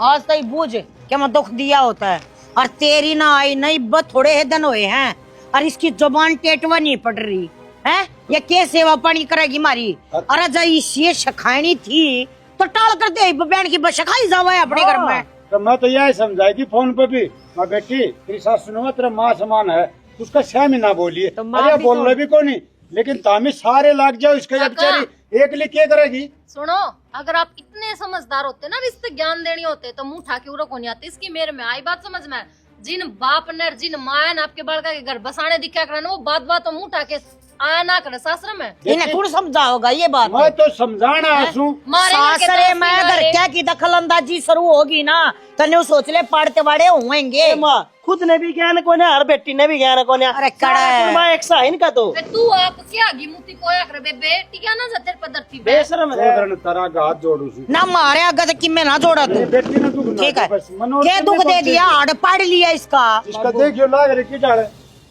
आज तक बूझ क्या मैं दुख दिया होता है। और तेरी ना आई नहीं बस थोड़े ही दिन हुए हैं, और इसकी जुबान टेटवा नहीं पड़ रही है। ये क्या सेवा पानी करेगी मारी? अरे जब इसे शखानी थी तो टाल कर दे बहन की बस शखाई जावा अपने घर में। तो मैं तो यही समझाएगी फोन पे भी, मैं बेटी तेरी सास सुनो तेरा माँ समान है, उसका सहम ही ना बोलिए। अरे बोल रहे भी कौन, लेकिन तामी सारे लाग जाओ इसके जब बेचारी एक लिए क्या करेगी। सुनो अगर आप इतने समझदार होते ना, रिश्ते ज्ञान देने होते तो मुंह ठाके उड़ा को नहीं आते। इसकी मेरे में आई बात समझ में, जिन बाप ने जिन माया ने आपके बालका के घर बसाने दिखा करना वो बात बात तो मुंह ठाके आया ना करे सासरे में। इन्हें कौन समझा होगा ये बात? मैं तो समझाना आसू सासरे में घर क्या की दखल अंदाजी शुरू होगी ना तने सोच ले पाड़ते वाड़े होंगे। माँ खुद ने भी ज्ञान को और बेटी ने भी ज्ञान को। अरे कड़ा है। एक सा इनका तो तू आप क्या गी मुती कोया करे बेटी क्या ना जतेर पदर थी बे। बेशरम है। चौधरी ने तारा का हाथ जोड़ू सी। ना मारे अगर कि मैं ना जोड़ा तू बेटी ने दुख ना ठीक है। दो बस, मनोज क्या दुख दे दिया? हाड़ पाड़ लिया इसका। इसका देखियो लाग रही की डाले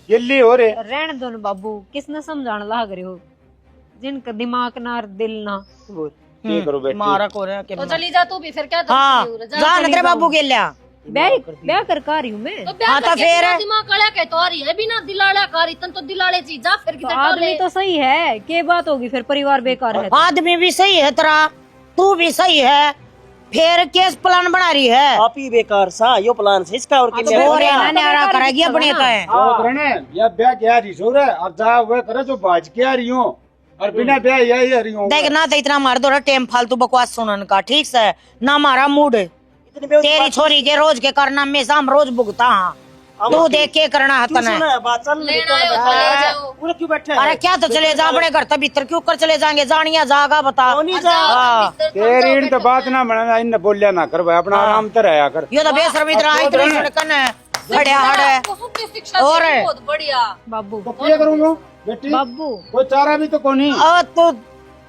गिल्ली हो रे। रहने दो ना बाबू, किसने समझाने लग रहे हो? जिनका दिमाग ना और दिल ना। ये करो बेटी। मारा को रहा के तो चली जा तू भी फिर क्या हाँ जा न तेरे बाबू के लिया ब्याह कर आ रही हूँ मैं। तो प्यार हाँ, तो करके फिर? तेरा दिमाग कड़ा के तो आ रही है बिना दिलाड़ा कारी तन तो दिलाड़े चीज जा फिर तो किधर आदमी तो सही है, के बात होगी फिर परिवार बेकार है। आदमी भी सही है तेरा, तू भी सही है, फिर केस प्लान बना रही है आप ही बेकार सा यो प्लान से इसका और किसी और यहाँ न्यारा करेगी अपने का है। और रहने या ब्याह क्या रही सो रे और जा वे करे जो बाज के आ रही हूँ और बिना ब्याह यही आ रही हूँ। देख ना तो इतना मार दो रे टाइम फालतू बकवास सुनन का, ठीक से ना हमारा मूड तेरी छोरी के रोज के करना में हम रोज भुगता हाँ तू देख के करना है तने। बात चल लेना है तो ले जाओ। पूरा क्यों बैठे अरे क्या तो चले जा अपने घर तक भीतर क्यों कर चले जाएंगे, जानिया जागा बता। हाँ तेरी इन तो बात ना बना इन बोलिया ना कर भाई, अपना आराम से रहा कर। यो तो बेशर्मी इतना इतनी सड़कन है खड़िया हड़े उसकी शिक्षा और दी बहुत बढ़िया। बाबू तो क्या करूँगा बेटी, बाबू कोई चारा भी तो कोनी। अब तू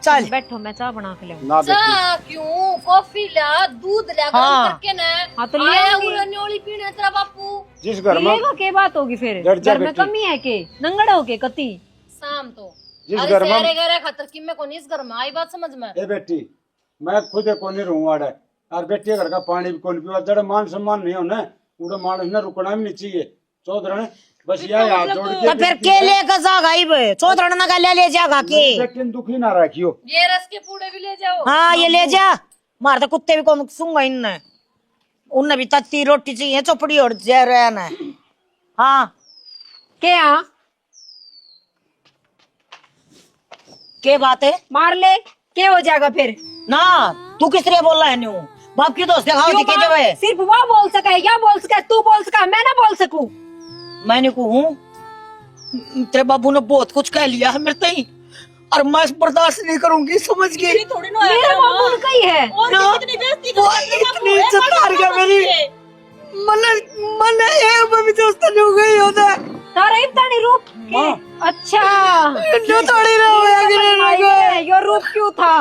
चल बैठो, मैं चाय बना के लाऊं। ना बेटी चा क्यों कॉफी ला दूध ला गरम हाँ। करके ना हाँ, तो ले आया आऊंगी। उरा न्योली पीने तेरा बापू जिस घर में पिएगा के बात होगी फिर, डर जा घर में बेटी। कमी है के नंगड़ हो के कति। शाम तो जिस अरे घर में सेरे गरे खतर कि मैं कौन इस घर में आई बात समझ में। ए बेटी मैं खुद कोनी रहूँ आड़े और बेटी घर का पानी भी कौन पीवा, जड़ मान सम्मान नहीं होना उड़े मानस ने रुकना भी नहीं चाहिए। चौधरी बस यह हाथ जोड़ तो के फिर के लेकर जागा इब चौधरी ना का ले जागा के। बेटी ने दुखी ना रखियो। ये रस के पूड़े भी ले जाओ। हाँ ये ले जा, मार तो कुत्ते भी कौन सूंगा इनने, उनने भी तत्ती रोटी चाहिए चौपड़ी और जा रहा ना। हाँ क्या के बात है मार ले के हो जाएगा फिर। ना, तू किस लिए बोल रहा है न्यू बाप की दोस्त दिखाओ क्यों दिखे मार? जब है सिर्फ वो बोल सका है, या बोल सका है, तू बोल सका है, मैं ना बोल सकूं। मैंने को हूँ तेरे बाबू ने बहुत कुछ कह लिया है मेरे तई और मैं बर्दाश्त नहीं करूंगी, समझ गई। थोड़ी ना मेरा बाबू उनका ही है। और ना, कितनी बेइज्जती वो करते हैं इतनी बाबू, इज्जत ऐसा हार गया नहीं मेरी। करते। मन एक भी दोस्त नहीं हो गई होता तारा इतना रूप के अच्छा जो थोड़ी ना होया गिरे यो रूप क्यों था,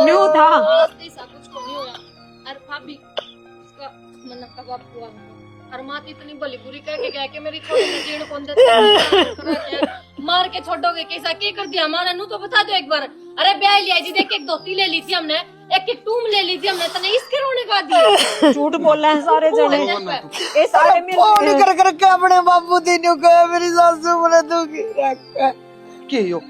न्यू था। ऐसा कुछ को नहीं होगा। अरे भाभी उसका मन का बाप हुआ और माँ इतनी भली बुरी कह के मेरी छोटी ने जीण कौन देते मार के छोड़ोगे कैसा क्या कर दिया माने नू तो बता दो एक बार। अरे ब्याह लिया जी देख एक धोती ले ली थी हमने, एक टूम ले ली थी हमने, तने इसके रोने का दिया। झूठ बोल रहे हैं सारे जने, ये सारे मिल फोन कर करके अपने बाबू दीनू को मेरी सासू बोले दूंगी के यो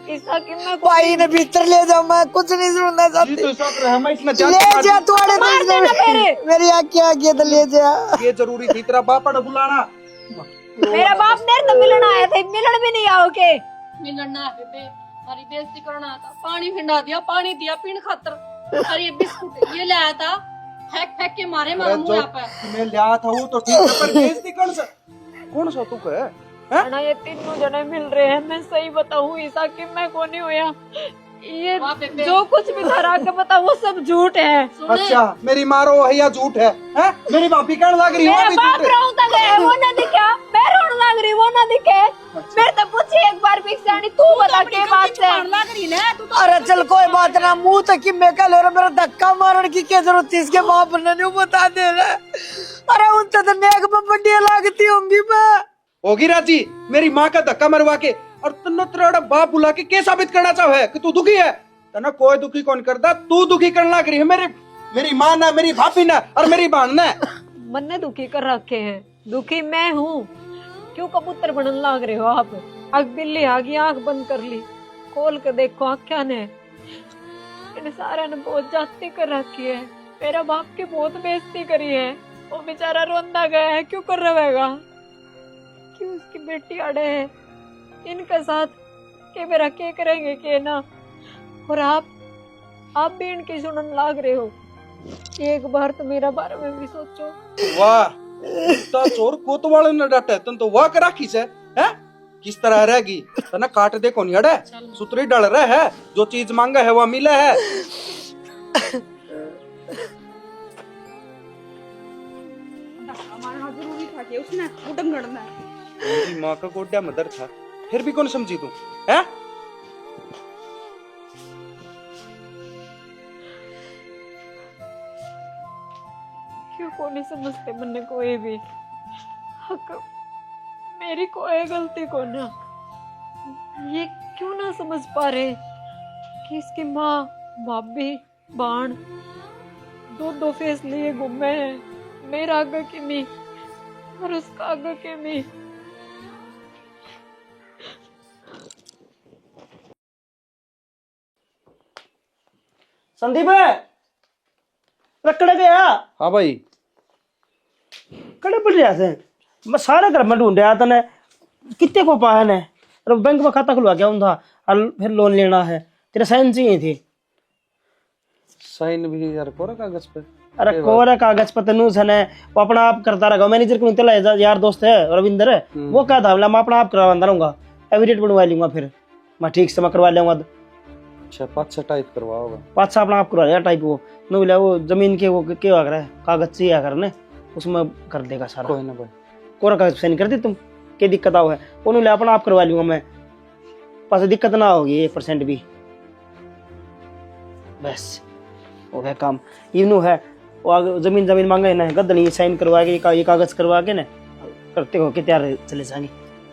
ऐसा कि मैं भाई ने भीतर ले जाओ, मैं कुछ नहीं सुनना ये चाहती। तो सब रहा मैं इतना ले जा थोड़े मार देना मेरे। मेरी आंखें आगे तो ले जा। ये जरूरी थी तेरा बापा ने बुलाना। मेरा बाप मेरे तो मिलना आया था, मिलन भी नहीं आओगे। मिलना बेबे हमारी बेइज्जती करना था, पानी फिंडा दिया, पानी दिया पीण खातर। अरे ये बिस्कुट ये लाया था फेंक फेंक के मारे मारे मुंह यहाँ पे। मैं लिया था वो तो ठीक है पर बेइज्जती कौन सा तू है? ना ये तीनों जने मिल रहे हैं, मैं सही बताऊं ईसा कि मैं कौन नहीं हुआ, ये वाह बेबे। जो कुछ भी था के बता वो सब झूठ है। सुने अच्छा मेरी मारो है या झूठ है? हैं? मेरी भाभी कहने लग रही है मेरा भी बाप झूठ है। रोता गया वो ना दिखा, मैं रोने लग रही वो ना दिखे। मेरे तो पूछी एक बार भिक्षानी तू बता के बात है। अरे चल कोई बात ना, मुंह तक की मैं कह ले रहा, मेरा धक्का मारने की क्या जरूरत थी, इसके बाप ने नहीं बता दे रहा। अरे उनसे तो नेक में बड्डियां लागती होंगी मैं। होगी राजी मेरी माँ का धक्का मरवा के और तन्नो तेरा बाप बुला के क्या साबित करना चाहे कि तू दुखी है? तना कोई दुखी कौन करता, तू दुखी करने लग रही है। मेरी माँ ना, मेरी भाभी ना और मेरी बहन ना। मन ने दुखी कर रखे हैं, दुखी मैं हूँ। क्यों कबूतर बनने लग रहे हो आप? आग बिल्ली आ गई, आंख बंद कर ली, खोल कर देखो आख्या ने इन सारा ने बहुत जाती कर रखी है। मेरा बाप की बहुत बेइज्जती करी है, वो बेचारा रोंदा गया है। क्यों कर रहेगा? क्यों उसकी बेटी अड़े है इनके साथ के मेरा क्या करेंगे के ना। और आप भी इनकी सुनन लाग रहे हो। एक बार तो मेरा बारे में भी सोचो। वाह तो चोर कोतवाल ने डांटे तन तो वाह करा खींचे है किस तरह रहेगी तना काट दे कौन अड़े सुतरी डल रहे है, जो चीज मांगा है वह मिले है। जरूरी था कि उसने उडंगड़ना है। मेरी माँ का गोड्या मदर था फिर भी कौन समझी तू है? क्यों को नहीं समझते मन्ने कोई भी हक मेरी कोई गलती को ना। ये क्यों ना समझ पा रहे कि इसकी माँ भाभी बाण दो दो फेस लिए घूमे हैं, मेरा आगे की मी और उसका आगे के मी। संदीप रखड़ गया। हाँ भाई, कड़े पड़ रहा थे, मैं सारे घर में ढूंढ रहा था ने कितने को पाया ने, और बैंक में खाता खुलवा गया था और फिर लोन लेना है, तेरे साइन चाहिए थे। साइन भी यार कोरा कागज पे। अरे कोरा कागज पर तेनू सने वो अपना आप करता रहेगा। मैनेजर को तेला यार दोस्त है रविंदर है, वो क्या था मैं अपना आप करवाता रहूंगा, एविडेट बनवा लूंगा, फिर मैं ठीक से मैं करवा लूंगा। अच्छा 5 टाइप करवा होगा, पाँच अपना आप करवा लिया टाइप। वो नो बोला वो जमीन के वो क्या कर रहा है कागज चाहिए करने, उसमें कर देगा सारा। कोई ना भाई, कोरा कागज साइन कर दी तुम, क्या दिक्कत आओ है उन्होंने अपना आप करवा लूंगा मैं, पास दिक्कत ना होगी 1% भी। बस हो गया काम। इनू है वो जमीन जमीन मांगे ना, गद्दनी साइन करवा के ये कागज करवा के ना करते हो के तैयार चले जाएंगे।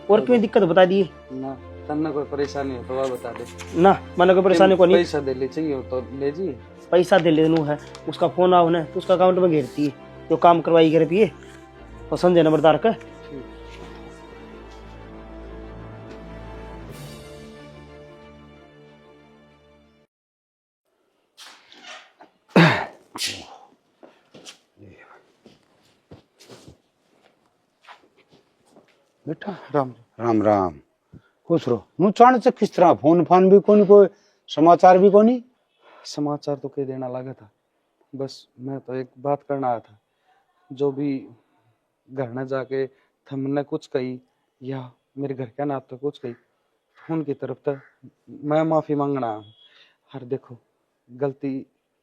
और क्यों दिक्कत बता दी ना तन्ना कोई परेशानी हो तो वह बता दे ना, मैंने कोई परेशानी को नहीं। पैसा दे ले चाहिए हो तो ले जी। पैसा दे लेनू है, उसका फोन आओ ना तो उसका अकाउंट में घेरती है, जो काम करवाई करे पिए और संजय नंबरदार का। बेटा राम राम राम, खुश रहो। नु चाण से किस तरह फोन फान भी कोनी, कोई समाचार भी कोनी। समाचार तो कह देना लगा था, बस मैं तो एक बात करना आया था। जो भी घर न जाके थमने कुछ कही या मेरे घर के नाते कुछ कही, उनकी तरफ तक मैं माफी मांगना हूँ। हर देखो गलती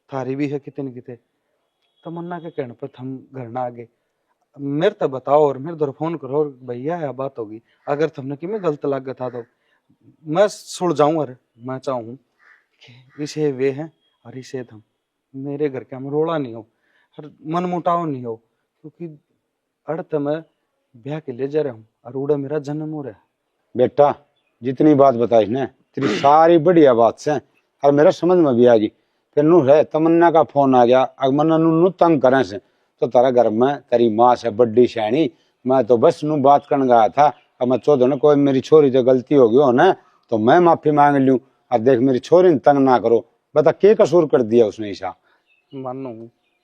थारी भी है कितने कितने, तमन्ना के कहने पर हम घर ना आगे मेरे तो बताओ और मेरे दर फोन करो और भैया यह बात होगी। अगर तुमने कि मैं गलत लग था तो मैं सुल जाऊं। और मैं चाहूँ कि इसे वे हैं और इसे थम मेरे घर के हम रोड़ा नहीं हो और मन मुटाव नहीं हो, क्योंकि अर्थ मैं ब्याह के ले जा रहा हूँ और उड़ा मेरा जन्म हो रहा है। बेटा जितनी बात बताई ना तेरी सारी बढ़िया बात से और मेरा समझ में भी आ गई। फिर नू है तमन्ना का फोन आ गया, अगर मन्ना नू तंग करे से तो तारा घर में तेरी माँ से बड्डी शैनी, मैं तो बस नू बात करने गया था। अब मैं चौधो ना कोई मेरी छोरी से गलती हो गई हो ना तो मैं माफी मांग लूं, और देख मेरी छोरी ने तंग ना करो। बता के कसूर कर दिया उसने ईशा। मानो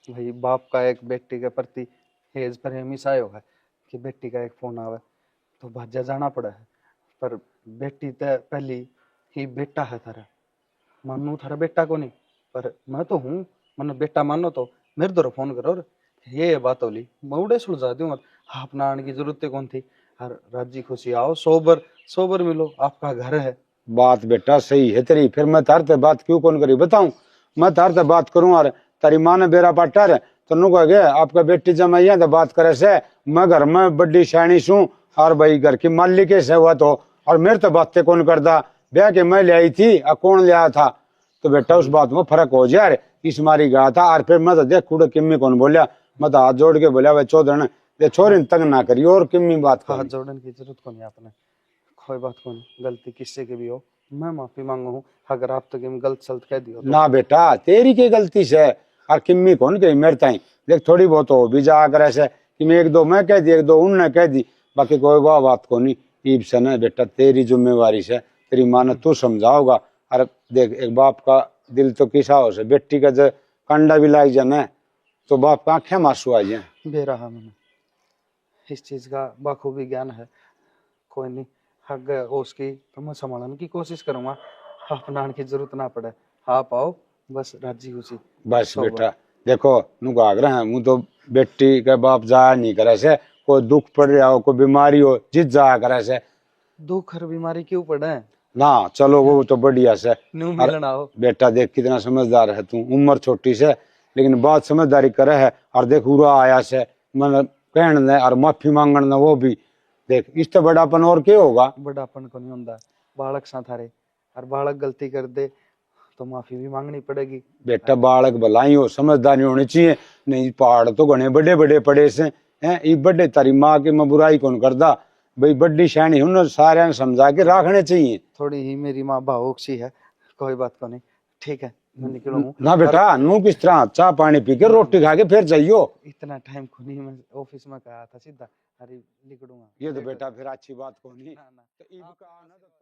भाई बाप का एक बेटी के प्रति हेज पर हमेशा आयो है कि बेटी का एक फोन आवे तो भाजा जाना पड़ा है, पर बेटी तो पहली ही बेटा है थारा। मानू थारा बेटा को नहीं, पर मैं तो हूँ, मन बेटा मानो तो मेरे दो फोन करो और ये बात होली मैं उड़े सुलझा दूँ। अपना आने की जरूरत कौन थी, हर राजी खुशी आओ, सोबर मिलो, आपका घर है। बात बेटा सही है तेरी, फिर मैं तार ते बात क्यों कौन करी बताऊं। मैं तार ते बात करूं और तारी माँ ने बेरा पाटर तो नु कह गए आपका बेटी जमाइया तो बात करे से मैं घर में बड्डी शानी छू और भाई घर की मालिक से हुआ तो, और मेरे तो बातें कौन करदा, ब्याह के मैं ले आई थी और कौन ले आया था। तो बेटा उस बात में फर्क हो जाए, इस मारी गया था। और फिर मैं तो देख कूड़े किम्मी कौन बोलिया, मैं तो हाथ जोड़ के बोलिया भाई चौधरी ये छोरी तंग ना करी और किम्मी बात हाथ कर। जोड़ने की जरूरत को नहीं आपने, कोई बात को नहीं, गलती किससे की भी हो मैं माफी मांगू हूँ। अगर आप तो गलत सलत कह दियो तो। ना बेटा तेरी की गलती से और किम्मी कौन कही मेरे ताई, देख थोड़ी बहुत हो भी जा कर ऐसे कि मैं एक दो मैं कह दी एक दो उनने कह दी, बाकी कोई वाह बात को नहीं। ईब से न बेटा तेरी जिम्मेवारी से तेरी माँ ने तू समझाओगा। और देख एक बाप का दिल तो किसा हो से, बेटी का जो कंडा भी लाग जाना तो बाप का आंखें मासू आ जाए। बेरहा मैंने इस चीज का बखूबी ज्ञान है, कोई नहीं हग उसकी तो मैं संभालने की कोशिश करूंगा, अपनाने की जरूरत ना पड़े। आप आओ बस राजी खुशी। बस बेटा देखो नुको आग्रह है, मुँह तो बेटी के बाप जाया नहीं करे से, कोई दुख पड़ रहा हो कोई बीमारी हो जित जाया करे से। दुख और बीमारी क्यों पड़े ना चलो वो तो बढ़िया से न्यू मिलना हो। बेटा देख कितना समझदार है तू, उम्र छोटी से लेकिन बात समझदारी करे है। और देख उरा आया से मन कहने और माफी मांगने वो भी देख इससे बड़ापन और क्या होगा। बड़ापन को नहीं होता, बालक सा थारे और बालक गलती कर दे तो माफी भी मांगनी पड़ेगी। बेटा बालक भलाई हो समझदारी होनी चाहिए, नहीं पहाड़ तो घने बड़े बड़े पड़े से हैं। ये बड़े तारी माँ की मैं बुराई कौन करदा भाई, बड्डी शैनी उन्होंने सारे समझा के रखने चाहिए। थोड़ी ही मेरी माँ भावुक सी है, कोई बात को नहीं, ठीक है मैं निकलूँ। ना बेटा, नू किस तरह चाय पानी पी के रोटी खा के फिर जाइयो। इतना टाइम को नहीं, मैं ऑफिस में कहा था सीधा अरे निकलूंगा। ये तो बेटा फिर अच्छी बात को नहीं। ना, ना। तो ईब का आना तो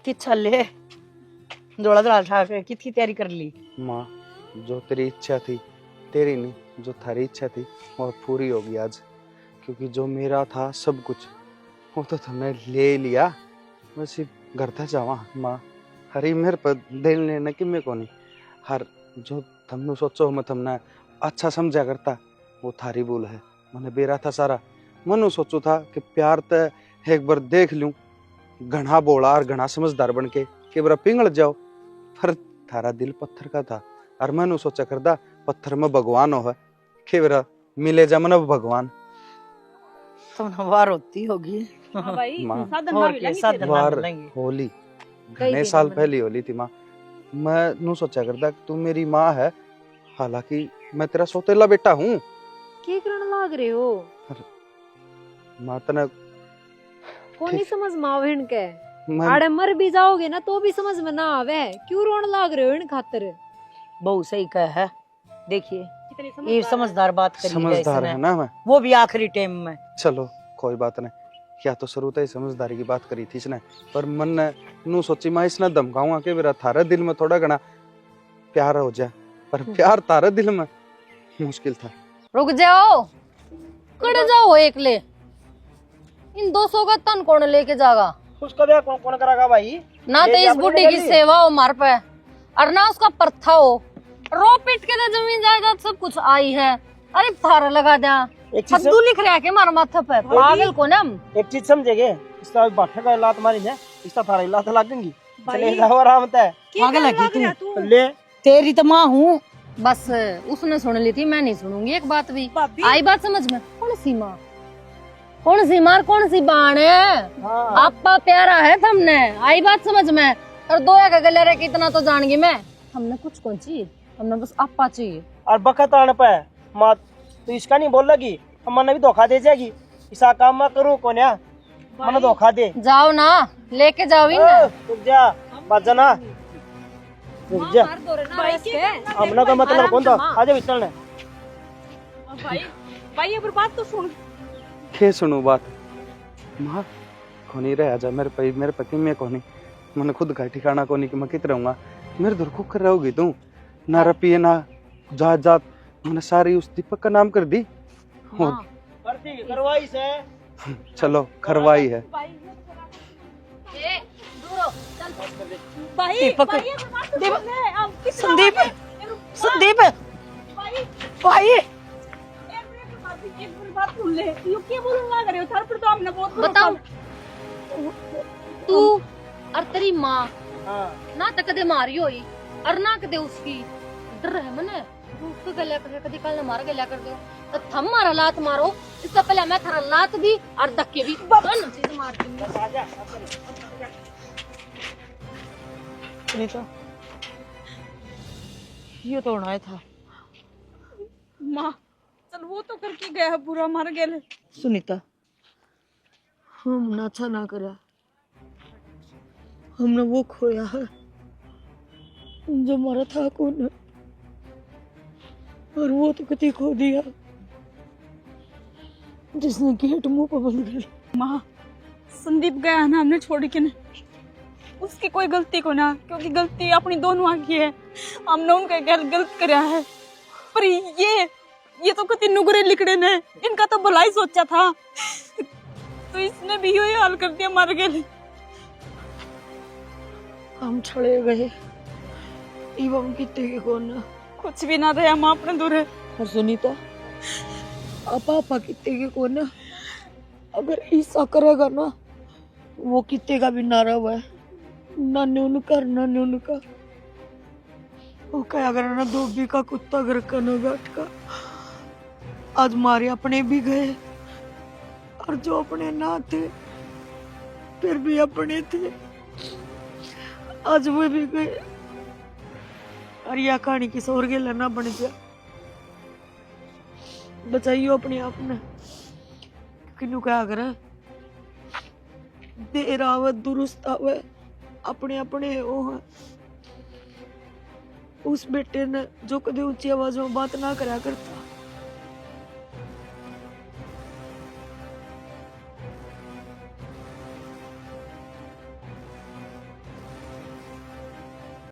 कि चले जोड़ा जोड़ा छा के कितनी तैयारी कर ली। माँ, जो तेरी इच्छा थी, तेरी नहीं जो थारी इच्छा थी वो पूरी होगी आज, क्योंकि जो मेरा था सब कुछ वो तो तुमने ले लिया। मैं सिर्फ घर था जावा माँ, हरी मेरे पर दिल लेने कि मैं को नहीं। हर जो तुमने सोचो मैं तुमने अच्छा समझा करता वो थारी भूल है। मैंने बेरा था सारा, मनु सोचो था कि प्यार तो एक बार देख लूं, घना बोला और घना समझदार बन के बार पिघल जाओ, पर थारा दिल पत्थर का था और मैंने सोचा करदा पत्थर में भगवान हो के बार मिले जा मन भगवान। तुम वार होती होगी। हाँ भाई, माँ, साधन और ना क्या, मिलेंगे साधन तेरे। ना वार मिलेंगे। होली कई घने दिन साल में पहली होली थी माँ। मैं नू सोचा करदा कि तू मेरी माँ है, हालांकि मैं तेरा सौतेला बेटा हूँ। की करने लाग रहे हो? माँ तने कौन नहीं समझ माँ बहन के? मैं आड़े मर भी जाओगे ना तो भी समझ में ना आवे, क्यों रोने लाग रहे हो इन खातिर? बहु सही कह है। देखिए कितनी ये समझदार बात करी है समझदार है इसने, ना मैं। वो भी आखिरी टाइम में। चलो कोई बात नहीं, क्या तो शुरू से ही समझदारी की बात करी थी इसने, पर मन ने नू सोची मैं इसने धमकाऊंगा कि मेरा थारे दिल में थोड़ा घना प्यार हो जाए, पर प्यार तारे दिल में मुश्किल था। रुक जाओ, कड़ जाओ एकले। इन 200 का तन कौन लेके जागा? उसका ब्याह कौन कौन करागा भाई? ना तो ये इस अपनी बुढ़ी जगह की ली। सेवा हो मार पे, और ना उसका प्रथा हो। रो पीट के तो जमीन जायदाद सब कुछ आई है। अरे थारा लगा दिया, एक चीज फद्दू लिख रहा के मार माथे पे, पागल को ना। एक चीज समझेगे, इसका बाठे का लात मारी है, इसका थारा लात लगेंगी। भाई, चले जाओ आराम से। पागल है क्या तू? ले तेरी तो माँ हूँ। बस उसने सुन ली थी, मैं नहीं सुनूंगी एक बात भी। भाभी, आई बात समझ में? कौन सी माँ, कौन सी मार, कौन सी बाण है? हाँ। आपका प्यारा है तुमने, आई बात समझ में? और दोया का गले रे कितना तो जान गई मैं। हमने कुछ कौन चाहिए, हमने बस आपा चाहिए। और बखत आने पे माँ तो इसका नहीं बोल लगी, हम मन भी धोखा दे जाएगी। ऐसा काम मैं करूँ कौन या मन धोखा दे। जाओ ना, लेके जाओ इन। रुक जा, बात जाना, रुक जा। भाई की करना है? हमला का मतलब कौन था? आजा भी चलने। भाई, भाई एक बार बात तो सुन। के सुनू बात माँ, कोनी रह जा मेरे पति में कोनी, मैंने खुद का ठिकाना कोनी कि मैं कित रहूंगा। मेरे दूर को कर रहोगी तू, ना रपिए ना जात जात, मैंने सारी उस दीपक का नाम कर दी। और भर्ती करवाई से चलो करवाई है। भाई, दीपक, भाई एक बार बात तो सुन ले। अब किस संदीप, तरह बात है? संदीप भाई, भाई, एक बात सुन ले। यू क्या बोलने लग रहे हो? थार पर तो हमने बहुत बताओ, तू और तेरी माँ हाँ। ना तो कदे मारी होई और ना कदे उसकी डर है मने। उसको गले कर कदी कल मार गले कर दो तो थम मारा लात मारो। इससे पहले मैं थारा लात दी और धक्के भी दोनों चीज मार दूंगी। आजा सुनीता, ये तो होना था। माँ, चल वो तो करके गया है, बुरा मर गया। सुनीता, हमने अच्छा ना करा, हमने वो खोया है जो मरा था कौन, और वो तो कति खो दिया जिसने गेट मुंह पर बंद कर। माँ, संदीप गया ना हमने छोड़ के ना, उसकी कोई गलती को ना, क्योंकि गलती अपनी दोनों की है। हमने उनका गलत कराया है, पर ये तो कति नुगरे लिखड़े ने, इनका तो भलाई सोचा था, तो इसने भी यही हाल कर दिया, मर गए। हम छड़े गए, इवम कितने के कौन, कुछ भी ना दया माँ अपने दूर है। और सुनीता, पापा कितने के कौन, अगर ऐसा करेगा ना वो कितने का भी नारा हुआ है, नाने उनका नाने उनका। वो क्या अगर ना धोबी का कुत्ता अगर कनो बैठ का, आज मारे अपने भी गए, और जो अपने ना थे फिर भी अपने थे, आज वो भी गए। और यह कहानी किसी और के लना बन गया। बचाइयो अपने आप ने, किन्नू क्या करे, देर आवे दुरुस्त आवे, अपने अपने वो है। उस बेटे ने जो कभी ऊंची आवाज में बात ना करा करता,